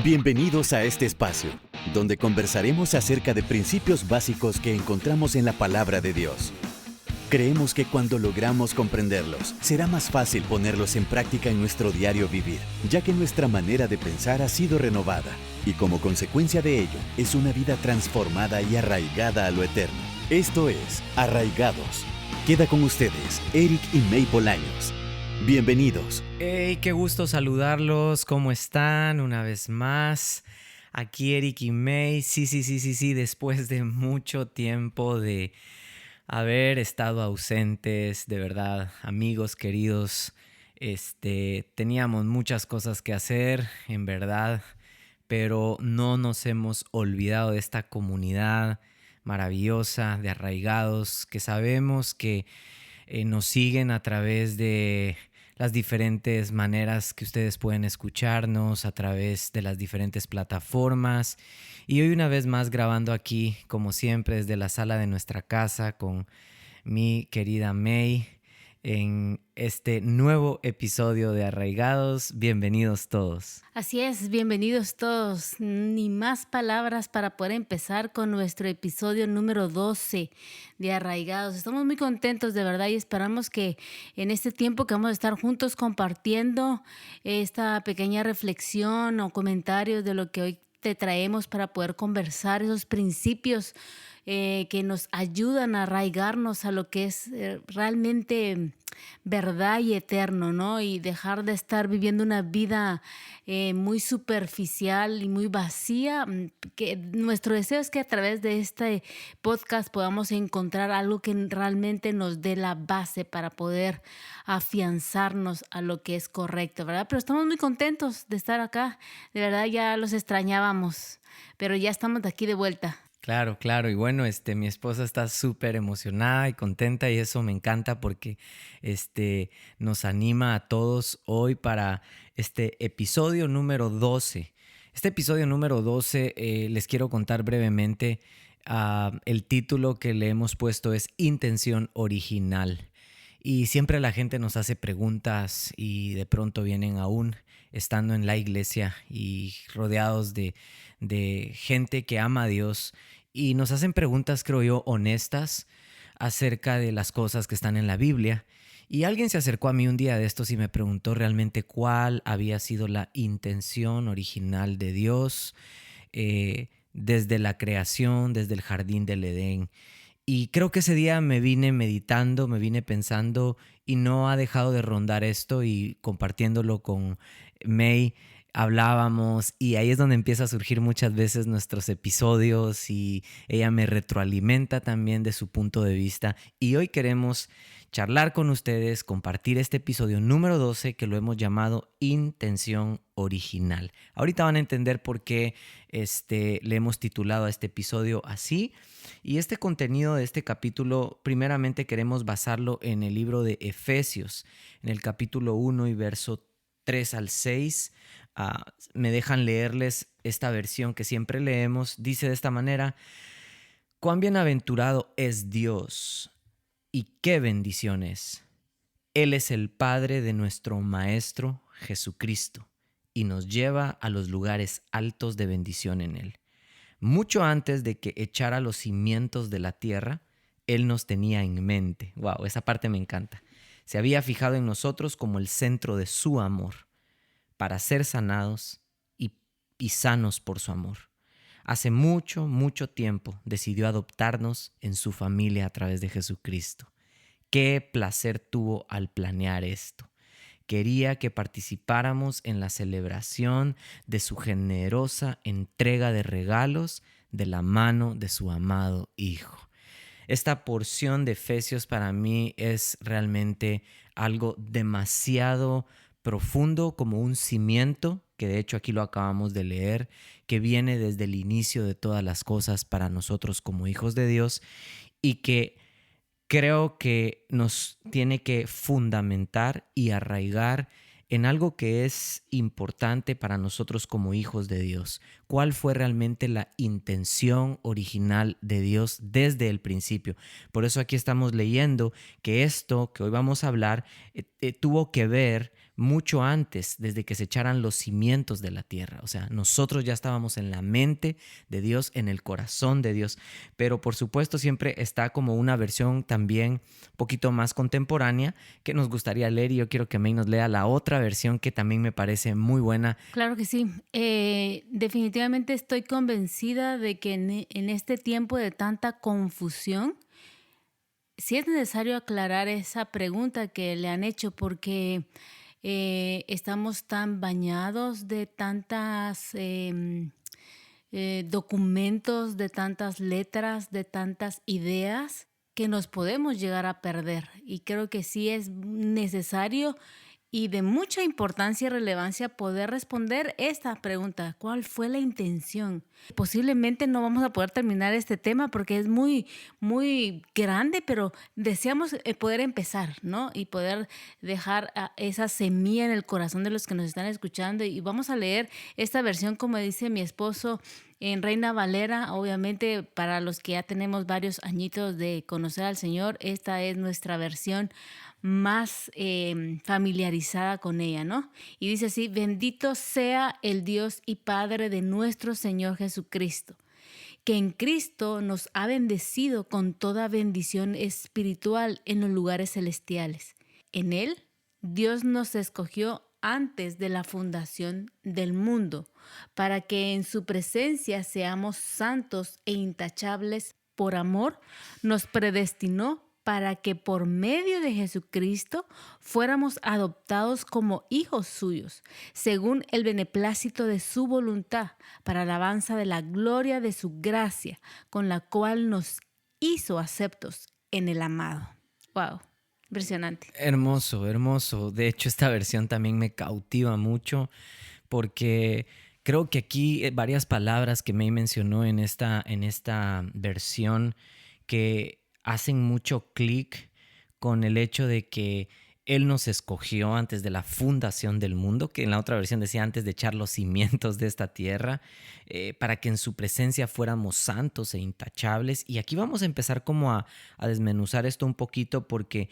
Bienvenidos a este espacio, donde conversaremos acerca de principios básicos que encontramos en la palabra de Dios. Creemos que cuando logramos comprenderlos, será más fácil ponerlos en práctica en nuestro diario vivir, ya que nuestra manera de pensar ha sido renovada, y como consecuencia de ello, es una vida transformada y arraigada a lo eterno. Esto es Arraigados. Queda con ustedes, Eric y May Bolaños. Bienvenidos. Hey, qué gusto saludarlos. ¿Cómo están? Una vez más. Aquí Eric y May. Sí. Después de mucho tiempo de haber estado ausentes, de verdad, amigos queridos, teníamos muchas cosas que hacer, en verdad, pero no nos hemos olvidado de esta comunidad maravillosa de arraigados que sabemos que nos siguen a través de las diferentes maneras que ustedes pueden escucharnos, a través de las diferentes plataformas. Y hoy una vez más grabando aquí, como siempre, desde la sala de nuestra casa con mi querida May en este nuevo episodio de Arraigados. Bienvenidos todos. Así es, bienvenidos todos. Ni más palabras para poder empezar con nuestro episodio número 12 de Arraigados. Estamos muy contentos de verdad y esperamos que en este tiempo que vamos a estar juntos compartiendo esta pequeña reflexión o comentarios de lo que hoy te traemos para poder conversar esos principios que nos ayudan a arraigarnos a lo que es realmente verdad y eterno, ¿no? Y dejar de estar viviendo una vida muy superficial y muy vacía. Que nuestro deseo es que a través de este podcast podamos encontrar algo que realmente nos dé la base para poder afianzarnos a lo que es correcto, ¿verdad? Pero estamos muy contentos de estar acá. De verdad ya los extrañábamos, pero ya estamos de aquí de vuelta. Claro. Y bueno, mi esposa está súper emocionada y contenta y eso me encanta porque nos anima a todos hoy para este episodio número 12. Este episodio número 12 les quiero contar brevemente. El título que le hemos puesto es Intención Original. Y siempre la gente nos hace preguntas y de pronto vienen aún estando en la iglesia y rodeados de gente que ama a Dios y nos hacen preguntas, creo yo, honestas acerca de las cosas que están en la Biblia. Y alguien se acercó a mí un día de estos y me preguntó realmente cuál había sido la intención original de Dios desde la creación, desde el jardín del Edén. Y creo que ese día me vine meditando, me vine pensando y no ha dejado de rondar esto y compartiéndolo con May hablábamos y ahí es donde empieza a surgir muchas veces nuestros episodios y ella me retroalimenta también de su punto de vista y hoy queremos charlar con ustedes, compartir este episodio número 12 que lo hemos llamado Intención Original. Ahorita van a entender por qué le hemos titulado a este episodio así. Y este contenido de este capítulo, primeramente queremos basarlo en el libro de Efesios, en el capítulo 1 y verso 3 al 6. Me dejan leerles esta versión que siempre leemos. Dice de esta manera: cuán bienaventurado es Dios y qué bendiciones. Él es el Padre de nuestro Maestro Jesucristo y nos lleva a los lugares altos de bendición en Él. Mucho antes de que echara los cimientos de la tierra, Él nos tenía en mente. Wow, esa parte me encanta. Se había fijado en nosotros como el centro de su amor, para ser sanados y sanos por su amor. Hace mucho tiempo decidió adoptarnos en su familia a través de Jesucristo. Qué placer tuvo al planear esto. Quería que participáramos en la celebración de su generosa entrega de regalos de la mano de su amado Hijo. Esta porción de Efesios para mí es realmente algo demasiado profundo, como un cimiento, que de hecho aquí lo acabamos de leer, que viene desde el inicio de todas las cosas para nosotros como hijos de Dios y que creo que nos tiene que fundamentar y arraigar en algo que es importante para nosotros como hijos de Dios. ¿Cuál fue realmente la intención original de Dios desde el principio? Por eso aquí estamos leyendo que esto que hoy vamos a hablar tuvo que ver mucho antes, desde que se echaran los cimientos de la tierra. O sea, nosotros ya estábamos en la mente de Dios, en el corazón de Dios. Pero por supuesto siempre está como una versión también un poquito más contemporánea que nos gustaría leer, y yo quiero que May nos lea la otra versión que también me parece muy buena. Claro que sí. Definitivamente estoy convencida de que en este tiempo de tanta confusión, sí es necesario aclarar esa pregunta que le han hecho, porque estamos tan bañados de tantas documentos, de tantas letras, de tantas ideas, que nos podemos llegar a perder. Y creo que sí es necesario y de mucha importancia y relevancia poder responder esta pregunta: ¿cuál fue la intención? Posiblemente no vamos a poder terminar este tema porque es muy, muy grande, pero deseamos poder empezar, ¿no? Y poder dejar esa semilla en el corazón de los que nos están escuchando. Y vamos a leer esta versión, como dice mi esposo, en Reina Valera. Obviamente, para los que ya tenemos varios añitos de conocer al Señor, esta es nuestra versión más familiarizada con ella, ¿no? Y dice así: bendito sea el Dios y Padre de nuestro Señor Jesucristo, que en Cristo nos ha bendecido con toda bendición espiritual en los lugares celestiales. En Él, Dios nos escogió antes de la fundación del mundo, para que en su presencia seamos santos e intachables. Por amor, nos predestinó para que por medio de Jesucristo fuéramos adoptados como hijos suyos, según el beneplácito de su voluntad, para alabanza de la gloria de su gracia, con la cual nos hizo aceptos en el amado. Wow, impresionante. Hermoso, hermoso. De hecho, esta versión también me cautiva mucho porque creo que aquí varias palabras que May mencionó en esta versión que hacen mucho clic con el hecho de que Él nos escogió antes de la fundación del mundo, que en la otra versión decía antes de echar los cimientos de esta tierra, para que en su presencia fuéramos santos e intachables. Y aquí vamos a empezar como a desmenuzar esto un poquito porque,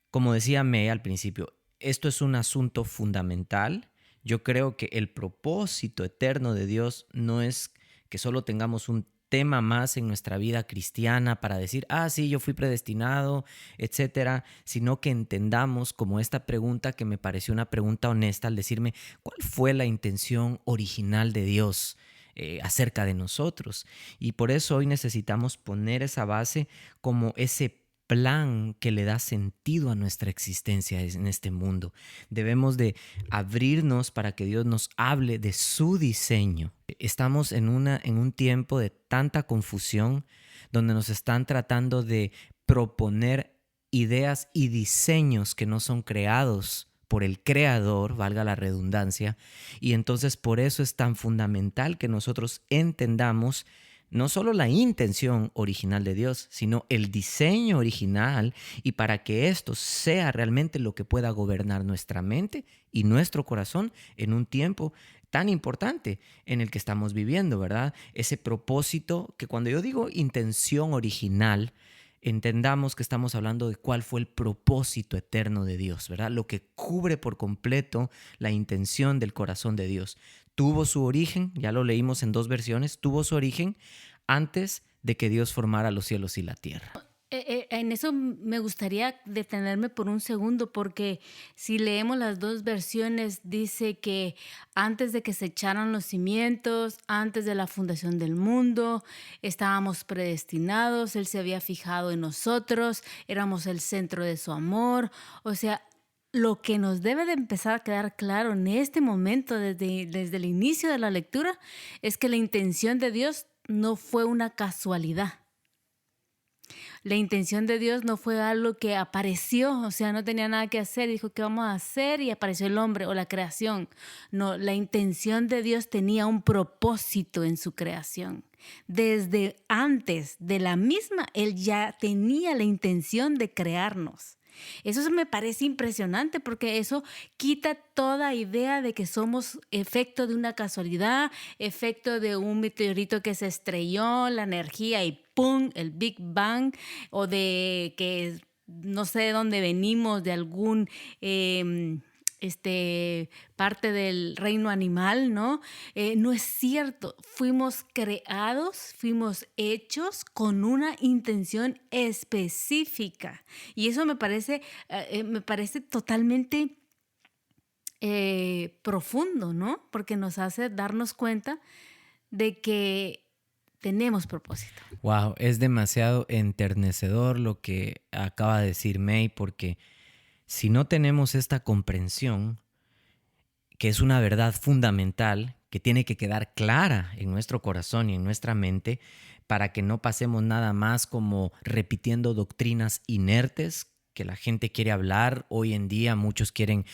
como decía May al principio, esto es un asunto fundamental. Yo creo que el propósito eterno de Dios no es que solo tengamos un tema más en nuestra vida cristiana para decir, sí, yo fui predestinado, etcétera, sino que entendamos como esta pregunta que me pareció una pregunta honesta al decirme, ¿cuál fue la intención original de Dios acerca de nosotros? Y por eso hoy necesitamos poner esa base como ese plan que le da sentido a nuestra existencia en este mundo. Debemos de abrirnos para que Dios nos hable de su diseño. Estamos en un tiempo de tanta confusión donde nos están tratando de proponer ideas y diseños que no son creados por el creador, valga la redundancia, y entonces por eso es tan fundamental que nosotros entendamos no solo la intención original de Dios, sino el diseño original, y para que esto sea realmente lo que pueda gobernar nuestra mente y nuestro corazón en un tiempo tan importante en el que estamos viviendo, ¿verdad? Ese propósito que cuando yo digo intención original, entendamos que estamos hablando de cuál fue el propósito eterno de Dios, ¿verdad? Lo que cubre por completo la intención del corazón de Dios. Tuvo su origen, ya lo leímos en 2 versiones, tuvo su origen antes de que Dios formara los cielos y la tierra. En eso me gustaría detenerme por un segundo, porque si leemos las 2 versiones, dice que antes de que se echaran los cimientos, antes de la fundación del mundo, estábamos predestinados, Él se había fijado en nosotros, éramos el centro de su amor. O sea, lo que nos debe de empezar a quedar claro en este momento, desde el inicio de la lectura, es que la intención de Dios no fue una casualidad. La intención de Dios no fue algo que apareció, o sea, no tenía nada que hacer, dijo, ¿qué vamos a hacer? Y apareció el hombre o la creación. No, la intención de Dios tenía un propósito en su creación. Desde antes de la misma, Él ya tenía la intención de crearnos. Eso me parece impresionante, porque eso quita toda idea de que somos efecto de una casualidad, efecto de un meteorito que se estrelló, la energía y ¡pum!, el Big Bang, o de que no sé de dónde venimos, de algún parte del reino animal, ¿no? No es cierto. Fuimos creados, fuimos hechos con una intención específica. Y eso me parece totalmente profundo, ¿no? Porque nos hace darnos cuenta de que tenemos propósito. Wow, es demasiado enternecedor lo que acaba de decir May, porque si no tenemos esta comprensión, que es una verdad fundamental, que tiene que quedar clara en nuestro corazón y en nuestra mente, para que no pasemos nada más como repitiendo doctrinas inertes que la gente quiere hablar. Hoy en día muchos quieren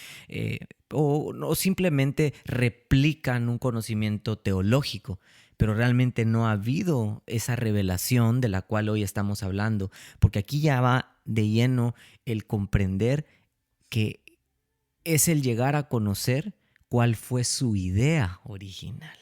o simplemente replican un conocimiento teológico, pero realmente no ha habido esa revelación de la cual hoy estamos hablando, porque aquí ya va de lleno el comprender que es el llegar a conocer cuál fue su idea original,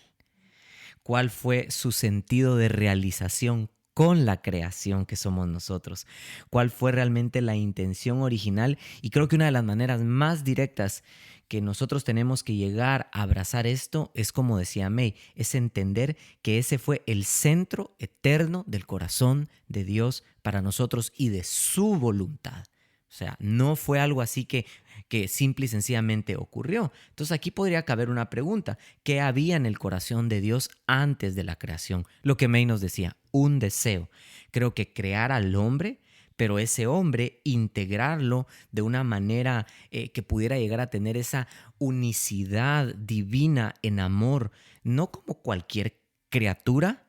cuál fue su sentido de realización con la creación que somos nosotros, cuál fue realmente la intención original. Y creo que una de las maneras más directas que nosotros tenemos que llegar a abrazar esto es, como decía May, es entender que ese fue el centro eterno del corazón de Dios para nosotros y de su voluntad. O sea, no fue algo así que simple y sencillamente ocurrió. Entonces aquí podría caber una pregunta. ¿Qué había en el corazón de Dios antes de la creación? Lo que May nos decía, un deseo. Creo que crear al hombre, pero ese hombre integrarlo de una manera que pudiera llegar a tener esa unicidad divina en amor, no como cualquier criatura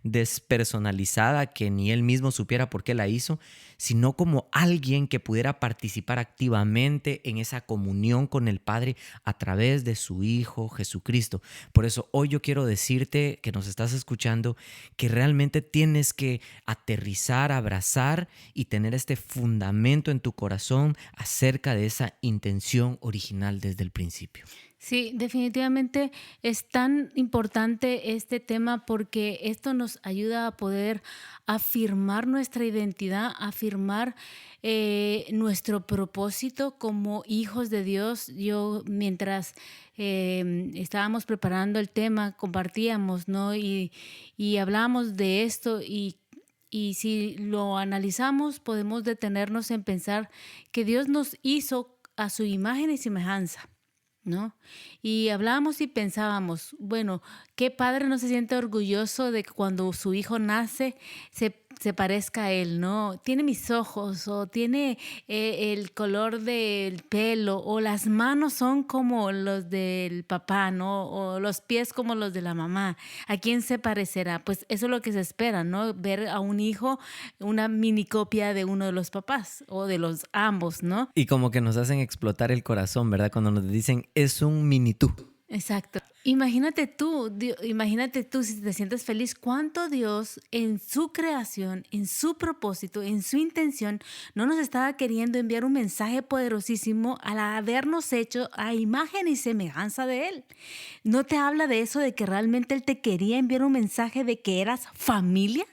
despersonalizada que ni él mismo supiera por qué la hizo, sino como alguien que pudiera participar activamente en esa comunión con el Padre a través de su Hijo Jesucristo. Por eso hoy yo quiero decirte, que nos estás escuchando, que realmente tienes que aterrizar, abrazar y tener este fundamento en tu corazón acerca de esa intención original desde el principio. Sí, definitivamente es tan importante este tema porque esto nos ayuda a poder afirmar nuestra identidad, afirmar nuestro propósito como hijos de Dios. Yo, mientras estábamos preparando el tema, compartíamos, ¿no? Y hablábamos de esto y si lo analizamos, podemos detenernos en pensar que Dios nos hizo a su imagen y semejanza, ¿no? Y hablábamos y pensábamos, bueno, ¿qué padre no se siente orgulloso de que cuando su hijo nace se parezca a él, ¿no? Tiene mis ojos, o tiene el color del pelo, o las manos son como los del papá, ¿no? O los pies como los de la mamá. ¿A quién se parecerá? Pues eso es lo que se espera, ¿no? Ver a un hijo, una mini copia de uno de los papás o de los ambos, ¿no? Y como que nos hacen explotar el corazón, ¿verdad? Cuando nos dicen, es un mini tú. Exacto. Imagínate tú si te sientes feliz, cuánto Dios en su creación, en su propósito, en su intención, no nos estaba queriendo enviar un mensaje poderosísimo al habernos hecho a imagen y semejanza de Él. ¿No te habla de eso, de que realmente Él te quería enviar un mensaje de que eras familia?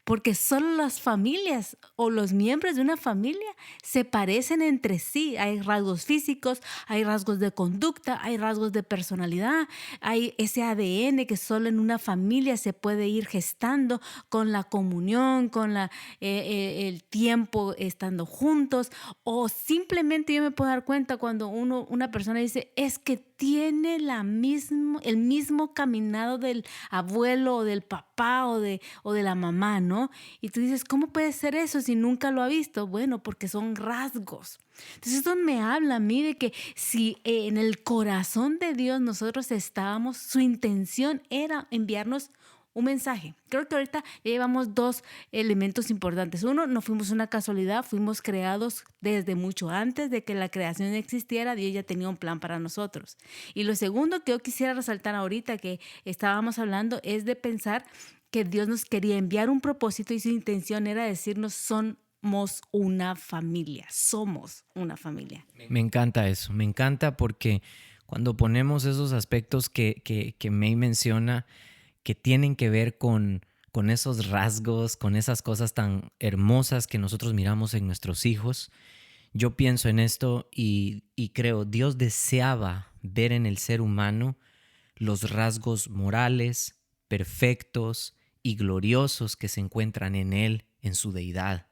Porque solo las familias o los miembros de una familia se parecen entre sí. Hay rasgos físicos, hay rasgos de conducta, hay rasgos de personalidad, hay ese ADN que solo en una familia se puede ir gestando con la comunión, con el tiempo estando juntos. O simplemente yo me puedo dar cuenta cuando una persona dice, es que tiene el mismo caminado del abuelo o del papá o de la mamá, ¿no? Y tú dices, ¿cómo puede ser eso si nunca lo ha visto? Bueno, porque son rasgos. Entonces esto me habla a mí de que si en el corazón de Dios nosotros estábamos, su intención era enviarnos un mensaje. Creo que ahorita ya llevamos dos elementos importantes. Uno, no fuimos una casualidad, fuimos creados desde mucho antes de que la creación existiera. Dios ya tenía un plan para nosotros. Y lo segundo que yo quisiera resaltar ahorita que estábamos hablando es de pensar que Dios nos quería enviar un propósito y su intención era decirnos somos una familia. Me encanta eso, me encanta porque cuando ponemos esos aspectos que May menciona, que tienen que ver con esos rasgos, con esas cosas tan hermosas que nosotros miramos en nuestros hijos, Yo pienso en esto y creo, Dios deseaba ver en el ser humano los rasgos morales, perfectos y gloriosos que se encuentran en Él, en su deidad.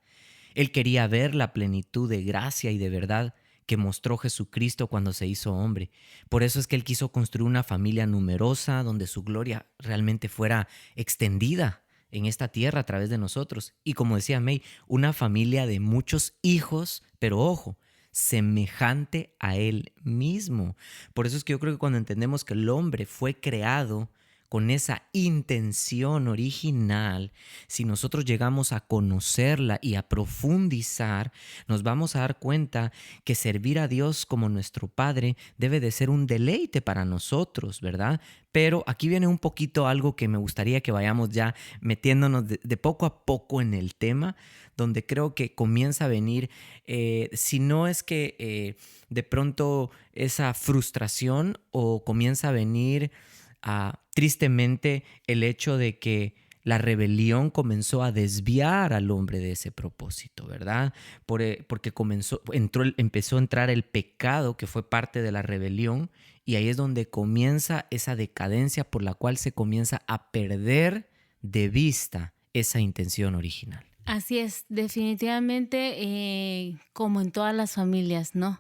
Él quería ver la plenitud de gracia y de verdad que mostró Jesucristo cuando se hizo hombre. Por eso es que Él quiso construir una familia numerosa donde su gloria realmente fuera extendida en esta tierra a través de nosotros. Y como decía May, una familia de muchos hijos, pero ojo, semejante a Él mismo. Por eso es que yo creo que cuando entendemos que el hombre fue creado con esa intención original, si nosotros llegamos a conocerla y a profundizar, nos vamos a dar cuenta que servir a Dios como nuestro Padre debe de ser un deleite para nosotros, ¿verdad? Pero aquí viene un poquito algo que me gustaría que vayamos ya metiéndonos de poco a poco en el tema, donde creo que comienza a venir, si no es que de pronto esa frustración o comienza a venir tristemente el hecho de que la rebelión comenzó a desviar al hombre de ese propósito, ¿verdad? Porque empezó a entrar el pecado que fue parte de la rebelión y ahí es donde comienza esa decadencia por la cual se comienza a perder de vista esa intención original. Así es, definitivamente, como en todas las familias, ¿no?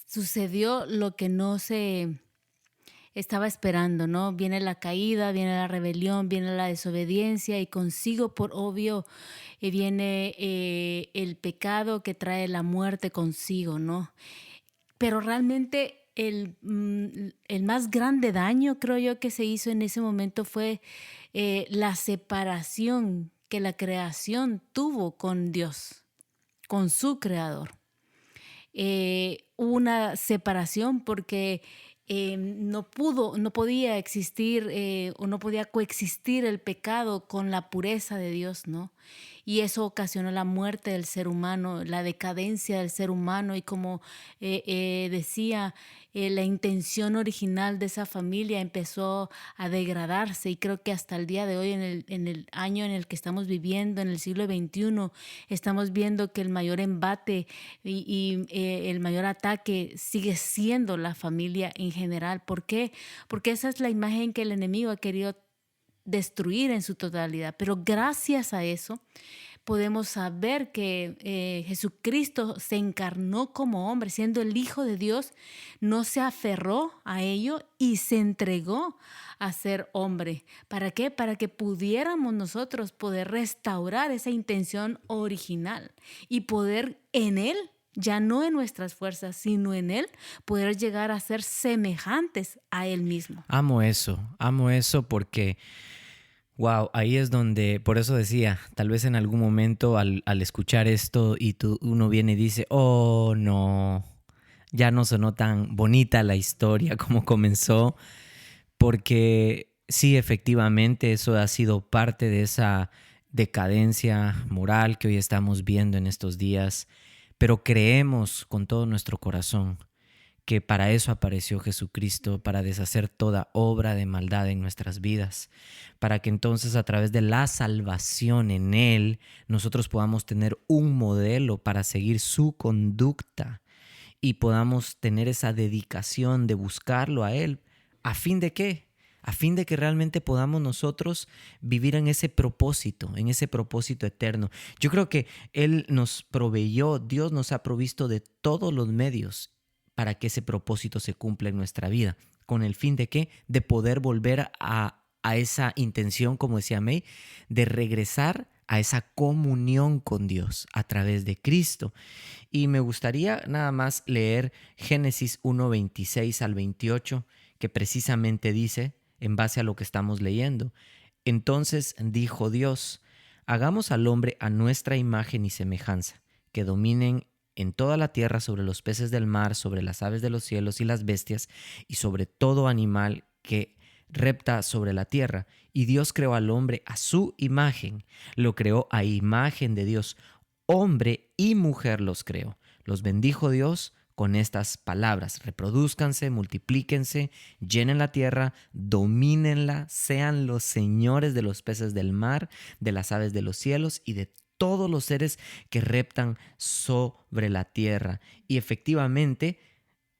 Sucedió lo que no se estaba esperando, ¿no? Viene la caída, viene la rebelión, viene la desobediencia y consigo, por obvio, viene el pecado que trae la muerte consigo, ¿no? Pero realmente el más grande daño, creo yo, que se hizo en ese momento fue la separación que la creación tuvo con Dios, con su creador. Una separación porque no podía existir o no podía coexistir el pecado con la pureza de Dios, ¿no? Y eso ocasionó la muerte del ser humano, la decadencia del ser humano y como decía, la intención original de esa familia empezó a degradarse y creo que hasta el día de hoy, en el año en el que estamos viviendo, en el siglo XXI, estamos viendo que el mayor embate y el mayor ataque sigue siendo la familia en general. ¿Por qué? Porque esa es la imagen que el enemigo ha querido destruir en su totalidad. Pero gracias a eso podemos saber que Jesucristo se encarnó como hombre, siendo el Hijo de Dios, no se aferró a ello y se entregó a ser hombre. ¿Para qué? Para que pudiéramos nosotros poder restaurar esa intención original y poder en Él, ya no en nuestras fuerzas, sino en Él, poder llegar a ser semejantes a Él mismo. Amo eso porque, wow, ahí es donde, por eso decía, tal vez en algún momento al escuchar esto y uno viene y dice, oh no, ya no sonó tan bonita la historia como comenzó, porque sí, efectivamente, eso ha sido parte de esa decadencia moral que hoy estamos viendo en estos días, pero creemos con todo nuestro corazón que para eso apareció Jesucristo, para deshacer toda obra de maldad en nuestras vidas, para que entonces a través de la salvación en Él nosotros podamos tener un modelo para seguir su conducta y podamos tener esa dedicación de buscarlo a Él. ¿A fin de qué? A fin de que realmente podamos nosotros vivir en ese propósito eterno. Yo creo que Él nos proveyó, Dios nos ha provisto de todos los medios para que ese propósito se cumpla en nuestra vida. ¿Con el fin de qué? De poder volver a esa intención, como decía May, de regresar a esa comunión con Dios a través de Cristo. Y me gustaría nada más leer Génesis 1:26 al 28, que precisamente dice, en base a lo que estamos leyendo, entonces dijo Dios, hagamos al hombre a nuestra imagen y semejanza, que dominen en toda la tierra sobre los peces del mar, sobre las aves de los cielos y las bestias, y sobre todo animal que repta sobre la tierra. Y Dios creó al hombre a su imagen, lo creó a imagen de Dios, hombre y mujer los creó. Los bendijo Dios con estas palabras: reprodúzcanse, multiplíquense, llenen la tierra, domínenla, sean los señores de los peces del mar, de las aves de los cielos y de todos los seres que reptan sobre la tierra. Y efectivamente,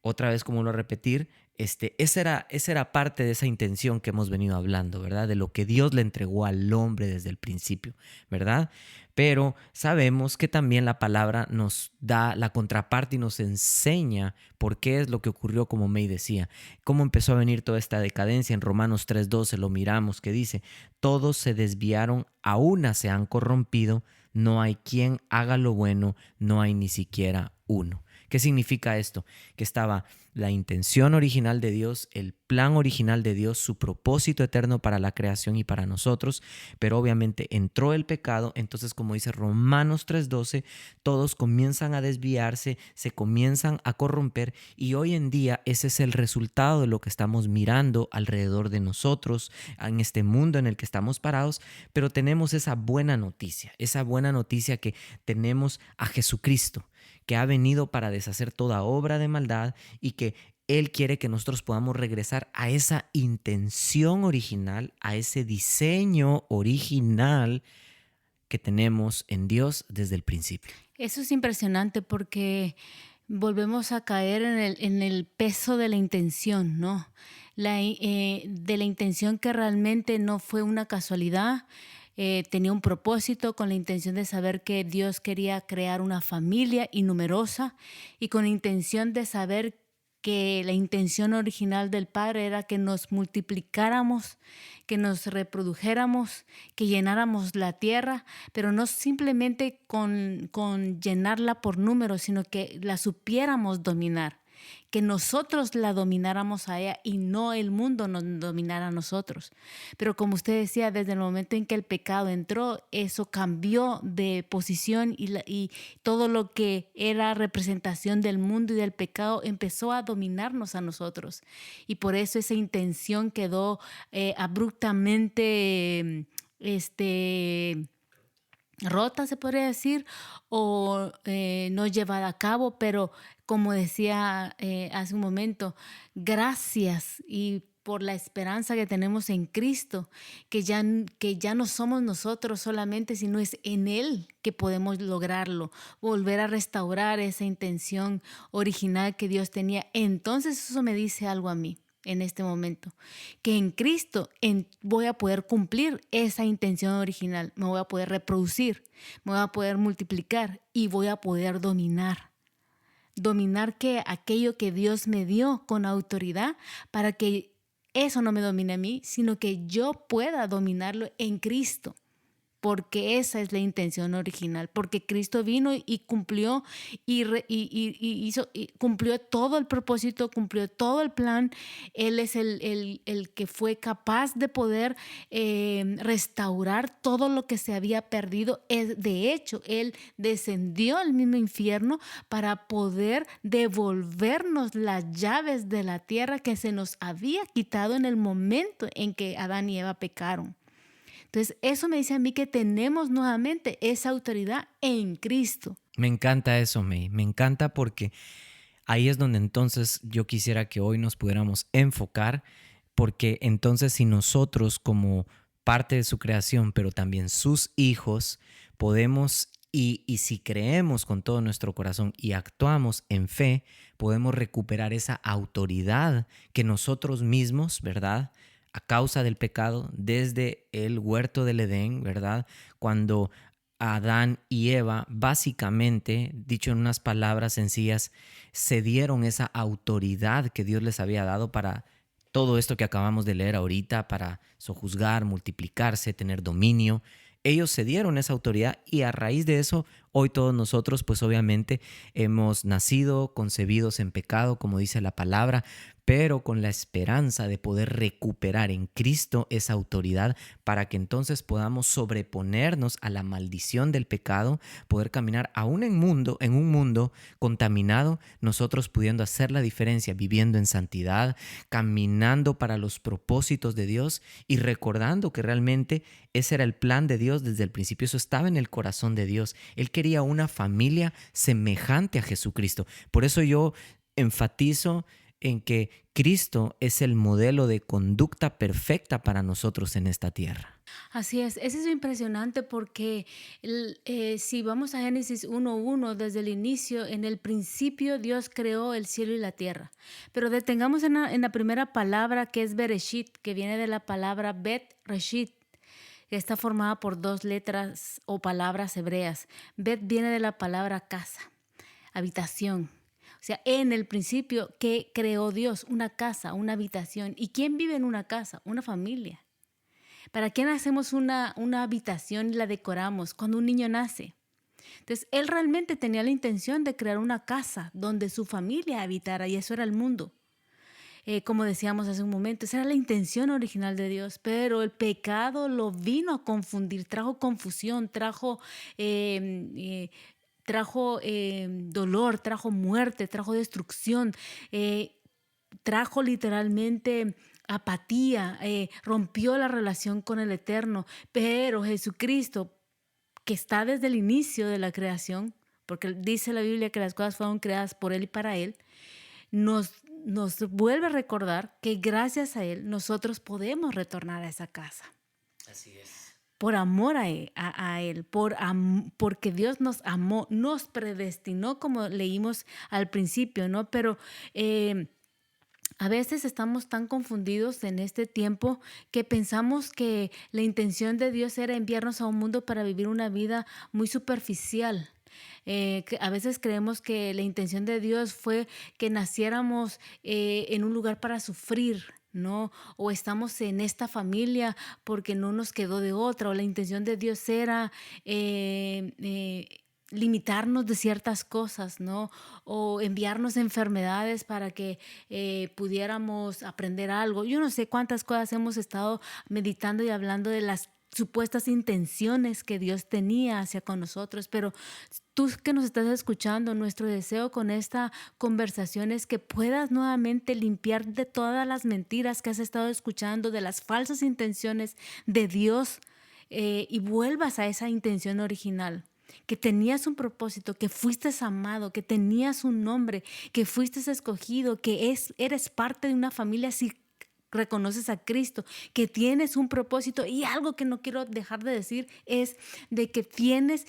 otra vez como lo repetir, esa era parte de esa intención que hemos venido hablando, ¿verdad? De lo que Dios le entregó al hombre desde el principio, ¿verdad? Pero sabemos que también la palabra nos da la contraparte y nos enseña por qué es lo que ocurrió, como May decía, cómo empezó a venir toda esta decadencia. En Romanos 3:12 lo miramos, que dice: todos se desviaron, a una se han corrompido, no hay quien haga lo bueno, no hay ni siquiera uno. ¿Qué significa esto? Que estaba la intención original de Dios, el plan original de Dios, su propósito eterno para la creación y para nosotros, pero obviamente entró el pecado. Entonces, como dice Romanos 3:12, todos comienzan a desviarse, se comienzan a corromper, y hoy en día ese es el resultado de lo que estamos mirando alrededor de nosotros, en este mundo en el que estamos parados. Pero tenemos esa buena noticia que tenemos a Jesucristo, que ha venido para deshacer toda obra de maldad, y que Él quiere que nosotros podamos regresar a esa intención original, a ese diseño original que tenemos en Dios desde el principio. Eso es impresionante porque volvemos a caer en el peso de la intención, ¿no? De la intención que realmente no fue una casualidad. Tenía un propósito, con la intención de saber que Dios quería crear una familia y numerosa, y con la intención de saber que la intención original del Padre era que nos multiplicáramos, que nos reprodujéramos, que llenáramos la tierra, pero no simplemente con llenarla por números, sino que la supiéramos dominar, que nosotros la domináramos a ella y no el mundo nos dominara a nosotros. Pero como usted decía, desde el momento en que el pecado entró, eso cambió de posición, y todo lo que era representación del mundo y del pecado empezó a dominarnos a nosotros. Y por eso esa intención quedó abruptamente rota, se podría decir, o no llevada a cabo. Pero como decía hace un momento, gracias y por la esperanza que tenemos en Cristo, que ya no somos nosotros solamente, sino es en Él que podemos lograrlo, volver a restaurar esa intención original que Dios tenía. Entonces eso me dice algo a mí en este momento, que en Cristo voy a poder cumplir esa intención original, me voy a poder reproducir, me voy a poder multiplicar y voy a poder dominar que aquello que Dios me dio con autoridad, para que eso no me domine a mí, sino que yo pueda dominarlo en Cristo. Porque esa es la intención original, porque Cristo vino y cumplió cumplió todo el propósito, cumplió todo el plan. Él es el que fue capaz de poder restaurar todo lo que se había perdido. De hecho, Él descendió al mismo infierno para poder devolvernos las llaves de la tierra que se nos había quitado en el momento en que Adán y Eva pecaron. Entonces, eso me dice a mí que tenemos nuevamente esa autoridad en Cristo. Me encanta eso, May. Me encanta, porque ahí es donde entonces yo quisiera que hoy nos pudiéramos enfocar, porque entonces si nosotros, como parte de su creación, pero también sus hijos, podemos y si creemos con todo nuestro corazón y actuamos en fe, podemos recuperar esa autoridad que nosotros mismos, ¿verdad?, a causa del pecado, desde el huerto del Edén, ¿verdad?, cuando Adán y Eva, básicamente, dicho en unas palabras sencillas, cedieron esa autoridad que Dios les había dado para todo esto que acabamos de leer ahorita, para sojuzgar, multiplicarse, tener dominio. Ellos cedieron esa autoridad, y a raíz de eso, hoy todos nosotros, pues obviamente, hemos nacido concebidos en pecado, como dice la palabra, pero con la esperanza de poder recuperar en Cristo esa autoridad, para que entonces podamos sobreponernos a la maldición del pecado, poder caminar aún en un mundo contaminado, nosotros pudiendo hacer la diferencia, viviendo en santidad, caminando para los propósitos de Dios y recordando que realmente ese era el plan de Dios desde el principio. Eso estaba en el corazón de Dios. Él quería una familia semejante a Jesucristo. Por eso yo enfatizo en que Cristo es el modelo de conducta perfecta para nosotros en esta tierra. Así es, eso es impresionante porque si vamos a Génesis 1:1, desde el inicio, en el principio Dios creó el cielo y la tierra. Pero detengamos en la primera palabra que es Bereshit, que viene de la palabra Bet Reshit, que está formada por 2 letras o palabras hebreas. Bet viene de la palabra casa, habitación. O sea, en el principio, ¿qué creó Dios? Una casa, una habitación. ¿Y quién vive en una casa? Una familia. ¿Para quién hacemos una habitación y la decoramos? Cuando un niño nace. Entonces, él realmente tenía la intención de crear una casa donde su familia habitara, y eso era el mundo. Como decíamos hace un momento, esa era la intención original de Dios, pero el pecado lo vino a confundir, trajo confusión, trajo dolor, trajo muerte, trajo destrucción, trajo literalmente apatía, rompió la relación con el Eterno. Pero Jesucristo, que está desde el inicio de la creación, porque dice la Biblia que las cosas fueron creadas por Él y para Él, nos vuelve a recordar que gracias a Él nosotros podemos retornar a esa casa. Así es. Por amor a Él, porque Dios nos amó, nos predestinó, como leímos al principio, ¿no? Pero a veces estamos tan confundidos en este tiempo que pensamos que la intención de Dios era enviarnos a un mundo para vivir una vida muy superficial. Que a veces creemos que la intención de Dios fue que naciéramos en un lugar para sufrir, ¿no? O estamos en esta familia porque no nos quedó de otra, o la intención de Dios era limitarnos de ciertas cosas, ¿no? O enviarnos enfermedades para que pudiéramos aprender algo. Yo no sé cuántas cosas hemos estado meditando y hablando de las supuestas intenciones que Dios tenía hacia con nosotros, pero tú que nos estás escuchando, nuestro deseo con esta conversación es que puedas nuevamente limpiar de todas las mentiras que has estado escuchando, de las falsas intenciones de Dios, y vuelvas a esa intención original. Que tenías un propósito, que fuiste amado, que tenías un nombre, que fuiste escogido, que eres parte de una familia si reconoces a Cristo, que tienes un propósito. Y algo que no quiero dejar de decir es de que tienes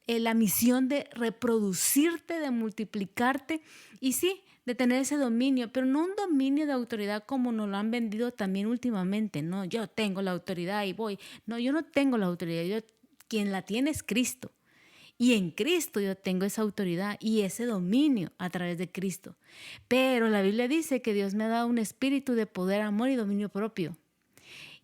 la misión de reproducirte, de multiplicarte y sí, de tener ese dominio, pero no un dominio de autoridad como nos lo han vendido también últimamente. No, yo tengo la autoridad y voy. No, yo no tengo la autoridad. Quien la tiene es Cristo. Y en Cristo yo tengo esa autoridad y ese dominio a través de Cristo. Pero la Biblia dice que Dios me ha dado un espíritu de poder, amor y dominio propio.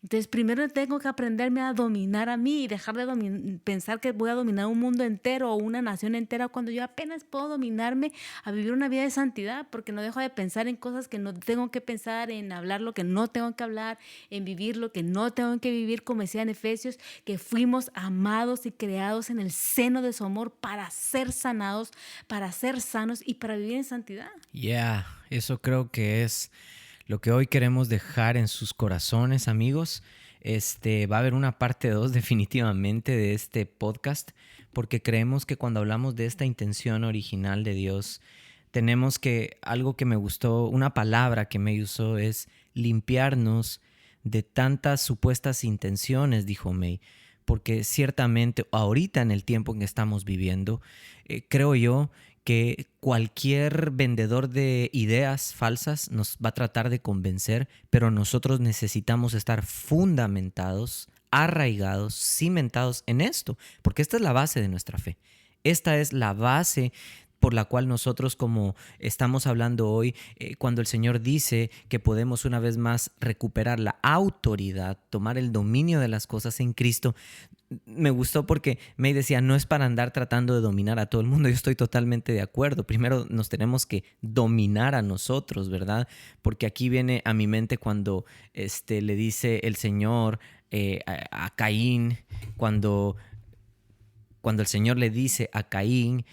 Entonces primero tengo que aprenderme a dominar a mí y dejar de pensar que voy a dominar un mundo entero o una nación entera cuando yo apenas puedo dominarme a vivir una vida de santidad, porque no dejo de pensar en cosas que no tengo que pensar, en hablar lo que no tengo que hablar, en vivir lo que no tengo que vivir, como decía en Efesios, que fuimos amados y creados en el seno de su amor para ser sanados, para ser sanos y para vivir en santidad. Eso creo que es lo que hoy queremos dejar en sus corazones, amigos. Va a haber una parte 2 definitivamente de este podcast, porque creemos que cuando hablamos de esta intención original de Dios, tenemos que, algo que me gustó, una palabra que me usó es limpiarnos de tantas supuestas intenciones, dijo May, porque ciertamente ahorita en el tiempo en que estamos viviendo, creo yo que cualquier vendedor de ideas falsas nos va a tratar de convencer, pero nosotros necesitamos estar fundamentados, arraigados, cimentados en esto, porque esta es la base de nuestra fe. Esta es la base por la cual nosotros, como estamos hablando hoy, cuando el Señor dice que podemos una vez más recuperar la autoridad, tomar el dominio de las cosas en Cristo. Me gustó porque May decía, no es para andar tratando de dominar a todo el mundo. Yo estoy totalmente de acuerdo. Primero nos tenemos que dominar a nosotros, ¿verdad? Porque aquí viene a mi mente cuando le dice el Señor a Caín, cuando el Señor le dice a Caín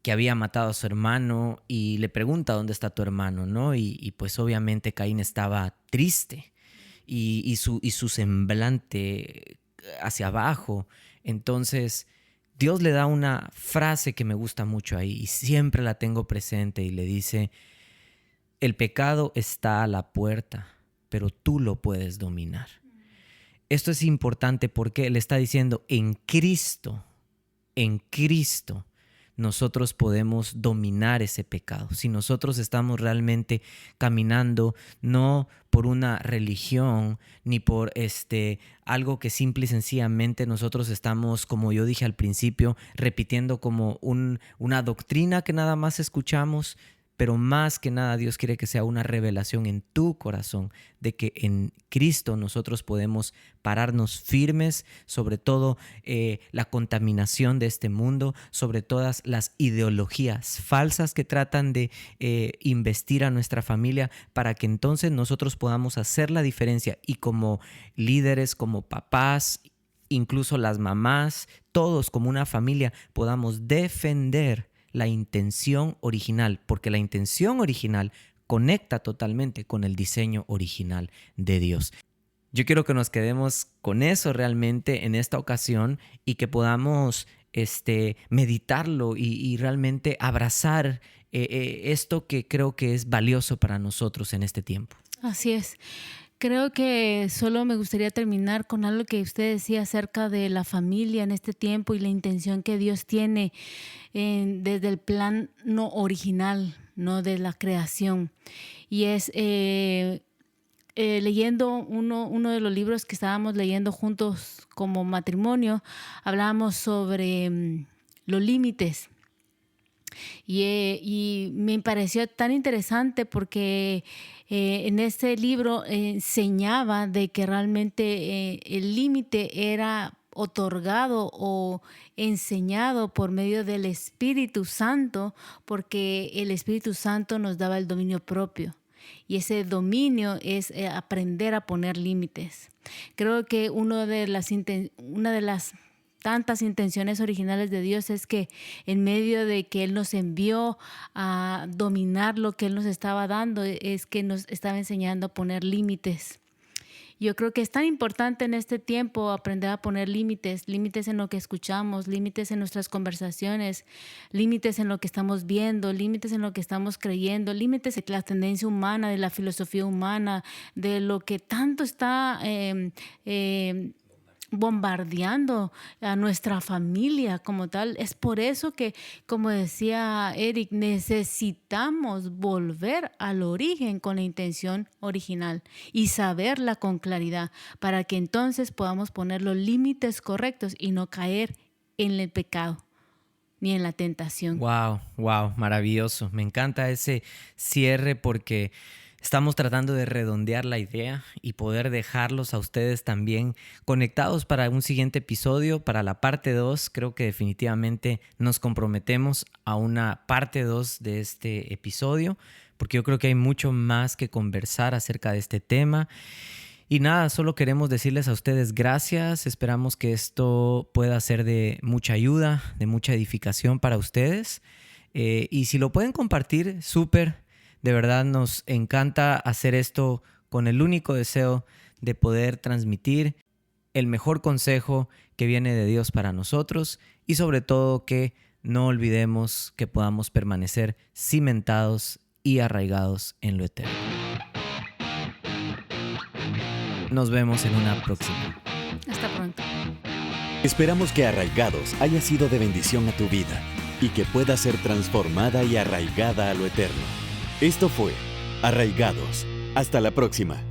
que había matado a su hermano y le pregunta dónde está tu hermano, ¿no? Y pues obviamente Caín estaba triste y su semblante hacia abajo. Entonces Dios le da una frase que me gusta mucho ahí y siempre la tengo presente y le dice, El pecado está a la puerta, pero tú lo puedes dominar. Esto es importante porque Él está diciendo, en Cristo, nosotros podemos dominar ese pecado. Si nosotros estamos realmente caminando no por una religión ni por algo que simple y sencillamente nosotros estamos, como yo dije al principio, repitiendo como una doctrina que nada más escuchamos, pero más que nada Dios quiere que sea una revelación en tu corazón de que en Cristo nosotros podemos pararnos firmes sobre todo la contaminación de este mundo, sobre todas las ideologías falsas que tratan de investir a nuestra familia para que entonces nosotros podamos hacer la diferencia y como líderes, como papás, incluso las mamás, todos como una familia podamos defender la intención original, porque la intención original conecta totalmente con el diseño original de Dios. Yo quiero que nos quedemos con eso realmente en esta ocasión y que podamos meditarlo y realmente abrazar esto que creo que es valioso para nosotros en este tiempo. Así es. Creo que solo me gustaría terminar con algo que usted decía acerca de la familia en este tiempo y la intención que Dios tiene desde el plan no original, no de la creación. Y es leyendo uno de los libros que estábamos leyendo juntos como matrimonio, hablábamos sobre los límites. Y me pareció tan interesante porque en este libro enseñaba de que realmente el límite era otorgado o enseñado por medio del Espíritu Santo, porque el Espíritu Santo nos daba el dominio propio. Y ese dominio es aprender a poner límites. Creo que una de las tantas intenciones originales de Dios es que en medio de que Él nos envió a dominar lo que Él nos estaba dando, es que nos estaba enseñando a poner límites. Yo creo que es tan importante en este tiempo aprender a poner límites en lo que escuchamos, límites en nuestras conversaciones, límites en lo que estamos viendo, límites en lo que estamos creyendo, límites de la tendencia humana, de la filosofía humana, de lo que tanto está bombardeando a nuestra familia como tal. Es por eso que, como decía Eric, necesitamos volver al origen con la intención original y saberla con claridad para que entonces podamos poner los límites correctos y no caer en el pecado ni en la tentación. Wow, maravilloso. Me encanta ese cierre porque estamos tratando de redondear la idea y poder dejarlos a ustedes también conectados para un siguiente episodio, para la parte 2. Creo que definitivamente nos comprometemos a una parte 2 de este episodio, porque yo creo que hay mucho más que conversar acerca de este tema. Y nada, solo queremos decirles a ustedes gracias. Esperamos que esto pueda ser de mucha ayuda, de mucha edificación para ustedes. Y si lo pueden compartir, súper. De verdad nos encanta hacer esto con el único deseo de poder transmitir el mejor consejo que viene de Dios para nosotros y sobre todo que no olvidemos que podamos permanecer cimentados y arraigados en lo eterno. Nos vemos en una próxima. Hasta pronto. Esperamos que Arraigados haya sido de bendición a tu vida y que pueda ser transformada y arraigada a lo eterno. Esto fue Arraigados. Hasta la próxima.